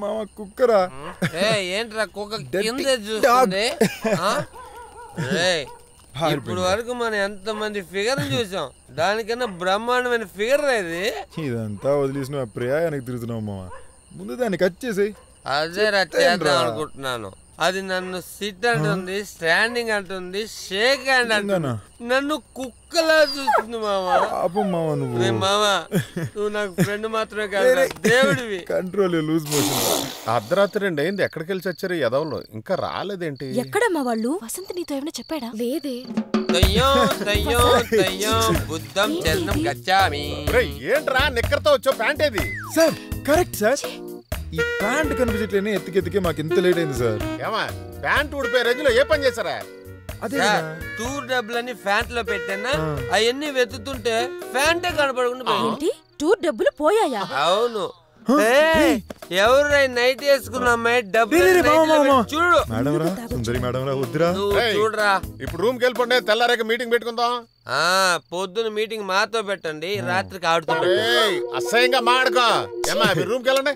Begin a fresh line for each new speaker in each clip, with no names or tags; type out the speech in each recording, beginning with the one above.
మామ కుక్కరా.
ఏంట్రా కుక్క కింద చూస్తుంది? ఇప్పుడు వరకు మనం ఎంత మంది ఫిగర్ చూసాం, దానికన్నా బ్రహ్మాండమైన ఫిగర్ ఇది.
ఇదంతా వదిలేసిన ప్రయాణానికి తిరుగుతున్నావు మామ, ముందు దాన్ని కట్ చేసేయి.
అదే చేద్దాం అనుకుంటున్నాను. అది నన్ను సిట్ అంటుంది, స్టాండింగ్ అంటుంది, షేక్ హ్యాండ్ అంటుంది, నన్ను కుక్కలా చూస్తుంది మామా. మామా నువ్వు నాకు ఫ్రెండ్ మాత్రమే కాదు, దేవుడివి.
Control loose motion.
అర్ధరాత్రి 2 అయింది, ఎక్కడికి వెళ్ళి చచ్చారు ఎదవలో, ఇంకా రాలేదేంటి?
ఎక్కడమ్మా వాళ్ళు? వసంత్ నీతో ఏమైనా చెప్పాడా? లేదే.
బుద్ధం చరణం గచ్చామి.
ఏంట్రా నిక్కర్తో వచ్చో ప్యాంట్ ఏది?
సార్ కరెక్ట్ సార్, ఈ ప్యాంట్ కనిపించట్లేని ఎత్తికెత్తికే మాకు ఇంత లేట్ అయింది సార్.
ఏమా ప్యాంట్ ఊడిపోయే రేంజ్లో ఏ పని చేశారా?
అదే
టూర్ డబ్బులని ఫ్యాంట్ లో పెట్టానా, అవన్నీ వెతుతుంటే ఫ్యాంటే కనపడకుండా.
టూర్ డబ్బులు పోయాయా?
అవును. ఎవరు నైట్ వేసుకున్న అమ్మాయి డబ్బులు చూడు. చూడరా,
ఇప్పుడు రూమ్ కి వెళ్ళిపోండి, తెల్లారేక మీటింగ్ పెట్టుకుందాం.
పొద్దున మీటింగ్ మాతో పెట్టండి, రాత్రికి ఆడుతూ.
అసహ్యంగా మాడుకో. రూమ్ కి వెళ్ళండి.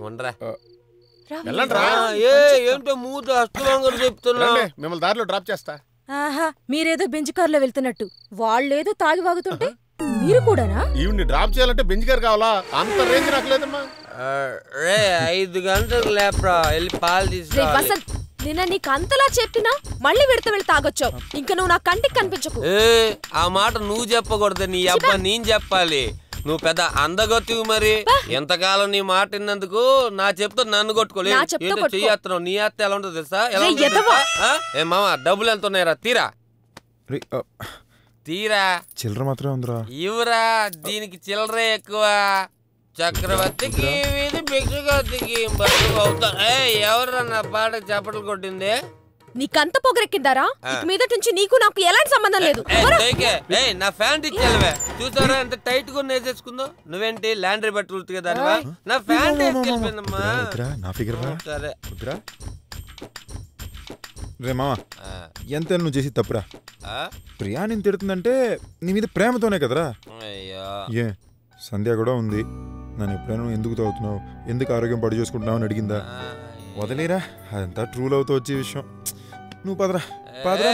ఏంటో మూత అష్టమంగా చెప్తున్నా.
మిమ్మల్ని దారిలో డ్రాప్ చేస్తా.
మీరేదో బెంచ్ కార్ లో వెళ్తున్నట్టు, వాళ్ళేదో తాగి వాగుతుంటే మీరు కూడానా?
ఈవిని డ్రాప్ చేయాలంటే బెంచ్ కార్ కావాలా? అంత రేంజ్ నాకు లేదమ్మా.
5 గంటలకు లేపరా, వెళ్ళి పాలు తీసుకురా.
నిన్న నీకు అంతలా చెప్పినా మళ్ళీ వెళ్తే తాగొచ్చావు. ఇంకా నువ్వు నా కంటికి కనిపించకు.
ఆ మాట నువ్వు చెప్పకూడదు, నీ అబ్బా నేను చెప్పాలి. నువ్వు పెద్ద అందగొత్తివి. మరి ఎంతకాలం నీ మాట విన్నందుకు నా చెప్తా నన్ను కొట్టుకోలేదు. చెయ్యేస్తున్నావు, నీ అత్త ఎలా ఉంటుంది తెలుసా? ఏ మామ డబ్బులు ఎంత ఉన్నాయిరా? తీరా
చిల్లర మాత్రమే ఉందిరా.
ఇవరా, దీనికి చిల్లరే ఎక్కువ. చక్రవర్తికి వీధి భిక్షుగతికి అవుతా. ఎవరు నా పాటకు చప్పట్లు కొట్టింది?
నీకంత పొగరెక్కిందారా? మీద నుంచి నీకు నాకు ఎలాంటి సంబంధం లేదు.
నా ఫ్యాంట్ ఇచ్చేవే, చూసారా ఎంత టైట్ గా వేసేసుకుందో. నువ్వేంటి లాండ్రీ బట్టలు ఉతికేదానివా? నా ఫ్యాంట్ వేసుకెళ్ళిపోయిందమ్మా. సరే
రే మామ, ఎంత నువ్వు చేసి తప్పురా. ప్రియా నేను తిడుతుందంటే నీ మీద ప్రేమతోనే కదరా. ఏ సంధ్య కూడా ఉంది, నన్ను ఎప్పుడైనా ఎందుకు తాగుతున్నావు, ఎందుకు ఆరోగ్యం పాడు చేసుకుంటున్నావు అని అడిగిందా? వదిలేరా, అదంతా ట్రూల్ అవుతూ వచ్చే విషయం. నువ్వు పదరా పదరా.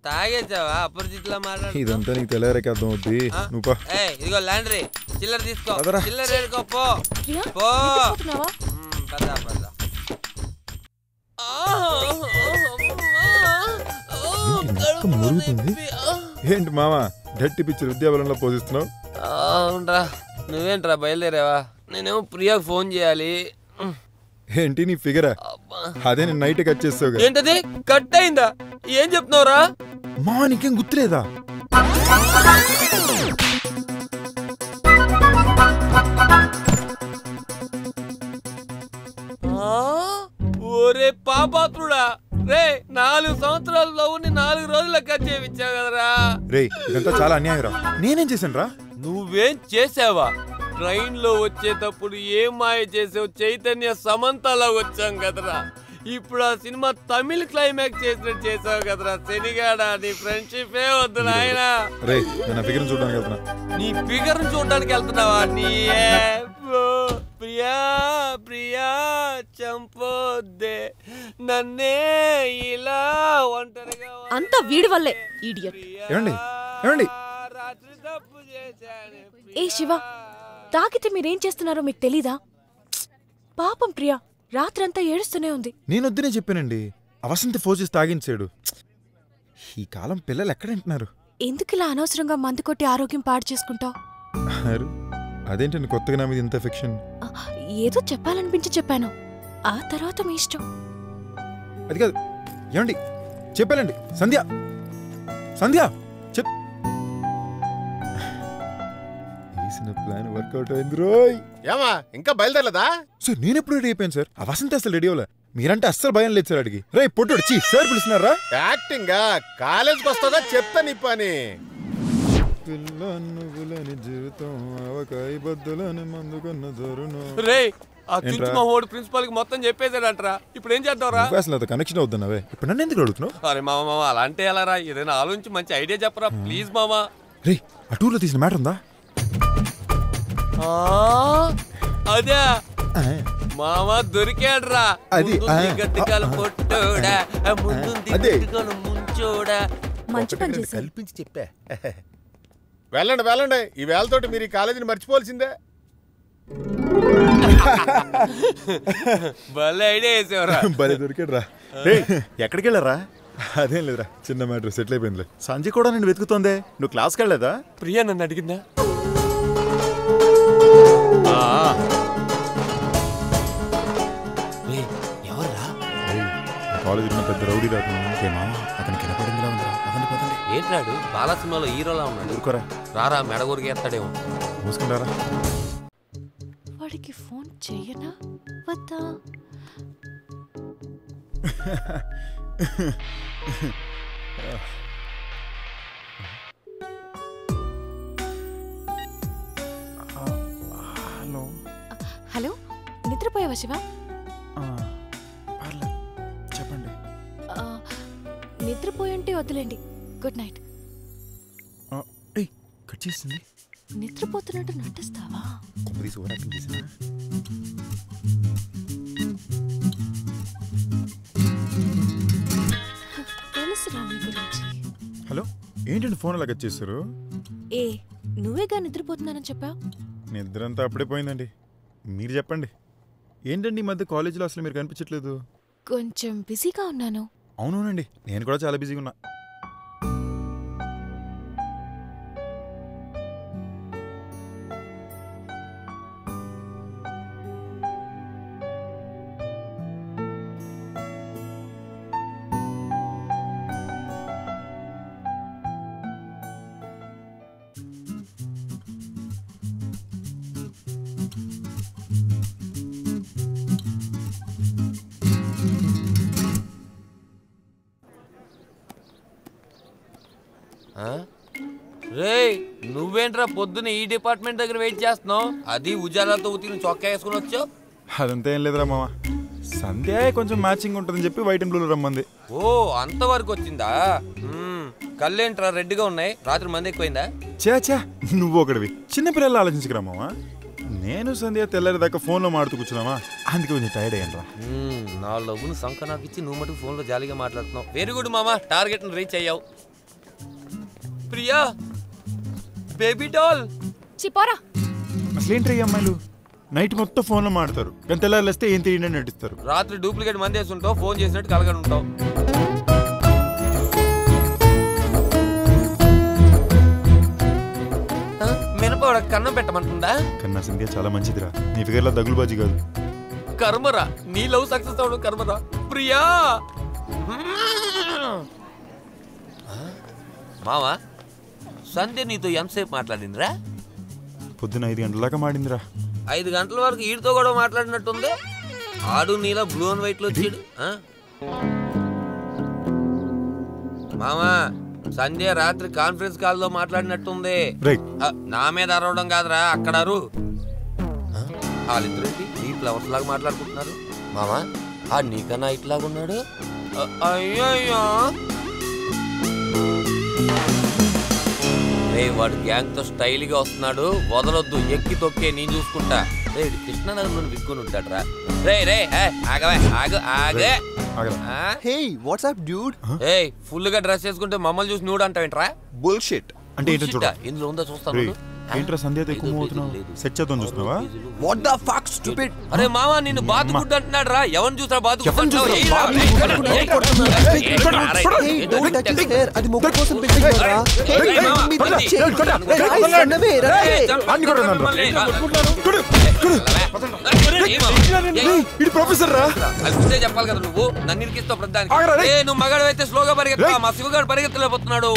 తాగేసావా? అపరిచితులా మాట్లాడు.
ఇదంతా నీకు తెల్లారకి అర్థం అవుద్ది. నువ్వు
ఇదిగో లాండ్రీ చిల్లర తీసుకో. చిల్లర ఏడుకోపో.
ఏంటి మామ గట్టి పిచ్చి ఉద్యోగంలో పోషిస్తున్నావు?
అవునరా. నువ్వేంట్రా బయలుదేరావా? నేనేమో ప్రియాకు ఫోన్ చేయాలి.
ఏంటి నీ ఫిగరా? అదే నేను నైట్ కట్ చేస్తావు.
ఏంటది కట్ అయిందా? ఏం చెప్తున్నావురా?
మా నీకేం గుర్తులేదా?
ఓరే పాపాత్రుడా, రే 4 సంవత్సరాల్లో 4 రోజులకు కట్ చేయించావు కదరా.
రే ఇదంతా చాలా అన్యాయం రా. నేనేం చేశాను రా?
నువ్వేం చేసావా? ట్రైన్ లో వచ్చేటప్పుడు ఏం మాయ చేసావు? చైతన్య సమంతలా వచ్చాం కదరా. ఇప్పుడు ఆ సినిమా తమిళ క్లైమాక్స్ చేసినట్టు చేసావు కదరా. శనిగాడా, నీ ఫ్రెండ్షిప్ ఏ వద్దు నాయనా. నీ ఫిగర్ చూడడానికి వెళ్తున్నావా? నీ ప్రియా ప్రియా చంపొద్దే నన్నే ఇలా ఒంటరిగా.
అంతా వీడి వల్లే.
రాత్రి తప్పు చేశాను.
ఏ శివ, తాగితే మీరేం చేస్తున్నారో మీకు తెలీదా? పాపం ప్రియా రాత్రంతా ఏడుస్తూనే ఉంది.
నేను వద్దునే చెప్పానండి. వసంత్ ఫోన్ చేసి తాగించాడు. ఈ కాలం పిల్లలు ఎక్కడంటున్నారు?
ఎందుకు ఇలా అనవసరంగా మందు కొట్టి ఆరోగ్యం పాడు చేసుకుంటావు?
అదేంటండి కొత్తగా నా మీద ఇంత ఎఫెక్షన్?
ఏదో చెప్పాలనిపించి చెప్పాను, ఆ తర్వాత మీ ఇష్టం.
అది కాదు. ఏమండి చెప్పాలండి. సంధ్య సంధ్య చెప్. ప్లాన్ వర్కౌట్ అయింది రోయ్.
ఏమా ఇంకా బయలుదేరలేదా?
సార్ నేను ఎప్పుడు రెడీ అయిపోయాను సార్. ఆ వసంత అసలు రెడీ అవ్వలే. మీరంటే అస్సలు భయం లేదు సార్. అడిగి రే పొట్టుడు చీ సార్ పిలుస్తున్నారా?
యాక్టింగ్ కాలేజ్కి వస్తాగా చెప్తా నీ పని.
ప్రిన్సిపల్ కి మొత్తం చెప్పేసాడంటరా. ఇప్పుడు ఏం చేద్దాంరా?
అసలు కనెక్షన్ అవుతున్నావే. ఇప్పుడు నన్ను ఎందుకు అడుగుతున్నావు?
అరే మామ అలా అంటే ఎలా రా? ఏదైనా ఆలోచించి మంచి ఐడియా చెప్పరా ప్లీజ్ మామా.
రే ఆ టూర్లో తీసిన మ్యాటర్ ఉందా?
అదే మామ దొరికాడ్రా.
అది
గట్టికాలు పొట్టోడా ముందు ముంచోడా.
మంచి పని చేశారు.
కల్పించి చెప్పా. వెళ్ళండి వెళ్ళండి, ఈ వేళతోటి మీరు ఈ కాలేజీని మర్చిపోవాల్సిందే.
భలే ఐడియా వేసేవరా.
భలే దొరికాడు రా.
ఎక్కడికి వెళ్ళారా?
అదేం లేదురా, చిన్న మ్యాటర్ సెటిల్ అయిపోయిందిలే.
సంజయ్ కూడా నేను వెతుకుతోందే, నువ్వు క్లాస్కి వెళ్ళలేదా?
ప్రియా నన్ను అడిగిందా? ఎవర్రా?
కాలేజీలో పెద్ద రౌడీ రాదు.
అతను కిందపడిందిలా ఉందిరా. అదండి పదండి.
ఏంటాడు బాలా సినిమాలో హీరోలా ఉన్నాడు.
ఊరుకోరా.
రారా మెడగూరికి ఎత్తాడేమో.
మూసుకుంటారా?
వాడికి ఫోన్ చెయ్యనా వద్దా?
హలో.
హలో, నిద్రపోయావా శివ?
చెప్పండి.
నిద్రపోయంటే వద్దులేండి, గుడ్ నైట్.
కట్ చేసింది.
నిద్రపోతున్నట్టు నటిస్తావా?
కొంపదీసి ఓవర్ యాక్టింగ్ చేసినా.
తెలుసురా మీ గురించి.
హలో, ఏంటండి ఫోన్ అలా కట్ చేశారు?
ఏ నువ్వేగా నిద్రపోతున్నానని చెప్పావు.
నిద్ర అంతా అప్పుడే పోయిందండి. మీరు చెప్పండి, ఏంటండి ఈ మధ్య కాలేజీలో అసలు మీరు కనిపించట్లేదు?
కొంచెం బిజీగా ఉన్నాను.
అవునవునండి, నేను కూడా చాలా బిజీగా ఉన్నా.
రే నువ్వేంట్రా పొద్దున్న ఈ డిపార్ట్మెంట్ దగ్గర వెయిట్ చేస్తున్నావు? అది ఉజాలతో ఉతిని చొక్కా వేసుకుని వచ్చావు.
అదంతా ఏం లేదురా మామ, సంధ్య కొంచెం మ్యాచింగ్ ఉంటుందని చెప్పి వైట్ అండ్ బ్లూలో రమ్మంది.
ఓ అంతవరకు వచ్చిందా? కళ్ళేంట్రా రెడ్డిగా ఉన్నాయి, రాత్రి మంది ఎక్కువైందా?
చా నువ్వు ఒకటివి, చిన్నపిల్లలు ఆలోచించకరా మామ. నేను సంధ్య తెల్లారి దాకా ఫోన్లో మాడుతూ కూర్చున్నామా, అందుకే కొంచెం టైర్డ్ అయ్యాను.
నా లవ్వును సంఖ నాకు ఇచ్చి నువ్వు మటుకు ఫోన్లో జాలీగా మాట్లాడుతున్నావు. వెరీ గుడ్ మామా, టార్గెట్ను రీచ్ అయ్యావు. ప్రియా బేబీ డాల్
చిపోరా.
అసలేంటి ఈ అమ్మాయిలు నైట్ మొత్తం ఫోన్లో మాడతారు, కానీ తెల్లారి లేస్తే ఏం తెలియని నటిస్తారు.
రాత్రి డూప్లికేట్ మంది వేస్తుంటావు, ఫోన్ చేసినట్టు కలగని ఉంటావు. మినప కన్నం పెట్టమంటుందా?
కన్నా సంధ్య చాలా మంచిదిరా, నీ ఫిగర్లో దగులుబాజీ కాదు.
కర్మరా, నీ లవ్ సక్సెస్ అవడం కర్మరా. ప్రియా మావా, సంధ్య నీతో ఎంతసేపు మాట్లాడిందిరా?
పొద్దున 5 గంటల దాకా మాడిందిరా.
5 గంటల వరకు ఈడితో కూడా మాట్లాడినట్టుంది. ఆడు నీలా బ్లూ అండ్ వైట్ లో వచ్చాడు. మామా, సంధ్య రాత్రి కాన్ఫరెన్స్ కాల్ లో మాట్లాడినట్టుంది. నా మీద అరవడం కాదురా, అక్కడ అరు. వాళ్ళిద్దరు ఈ ఫ్లవర్స్ లాగా మాట్లాడుకుంటున్నారు. మామా, ఆ నీకన్నా ఇట్లాగున్నాడు. అయ్యయ్యో, వాడు గ్యాంగ్ తో స్టైల్ గా వస్తున్నాడు, వదలొద్దు, ఎక్కి తొక్కే నేను చూసుకుంటా. రే కృష్ణనగర్ లో విక్కుని ఉంటాడు రా. రే రే ఆగవే, ఆగు ఆగే. ఫుల్ గా డ్రెస్ చేసుకుంటే మమ్మల్ని చూసి నూడు అంటావేంట్రా?
బుల్షిట్.
అంటే ఏంటో చూడ,
ఇందులో ఉందో చూస్తాను.
ఏంట్రా సంధ్యతో ఎక్కువ అవుతున్నావు, సెట్ చేద్దాం చూస్తున్నావా?
What the fuck stupid.
అరే మావా, నిన్ను బాతు గుడ్ అంటున్నాడు రా. ఎవరిని చూసా బాతు గుడ్?
అది ముగ్గు కోసం పెంచుకోరా.
ప్రొఫెసర్ రా,
అది చెప్పాలి కదా నువ్వు. నన్ను ఇరికిస్తావు ప్రధానికి. నువ్వు మగాడు అయితే స్లోగా పరిగెత్తా, మా శివగాడు పరిగెత్తలేకపోతున్నాడు.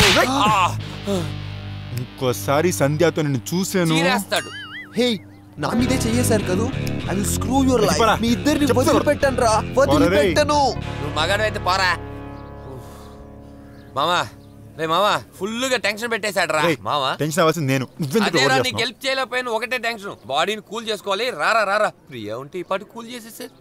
ఇంకోసారి సంధ్యతో నిన్ను చూసాను.
హే, నా మీదే చెయ్యేశారు కదూ. I will screw your life. మీ ఇద్దరిని వదిలిపెట్టను రా, వదిలిపెట్టను.
నువ్వు మగాడు అయితే పోరా. మామా, రే మామా, ఫుల్ గా టెన్షన్ పెట్టేశాడు రా. మామా,
టెన్షన్ అవ్వాల్సింది నేను.
అదేరా, నీకు హెల్ప్ చేయలేకపోయాను. ఒకటే టెన్షన్, బాడీని కూల్ చేసుకోవాలి. రారా రారా. ప్రియా ఉంటే ఈ పాటు కూల్ చేసేసారు.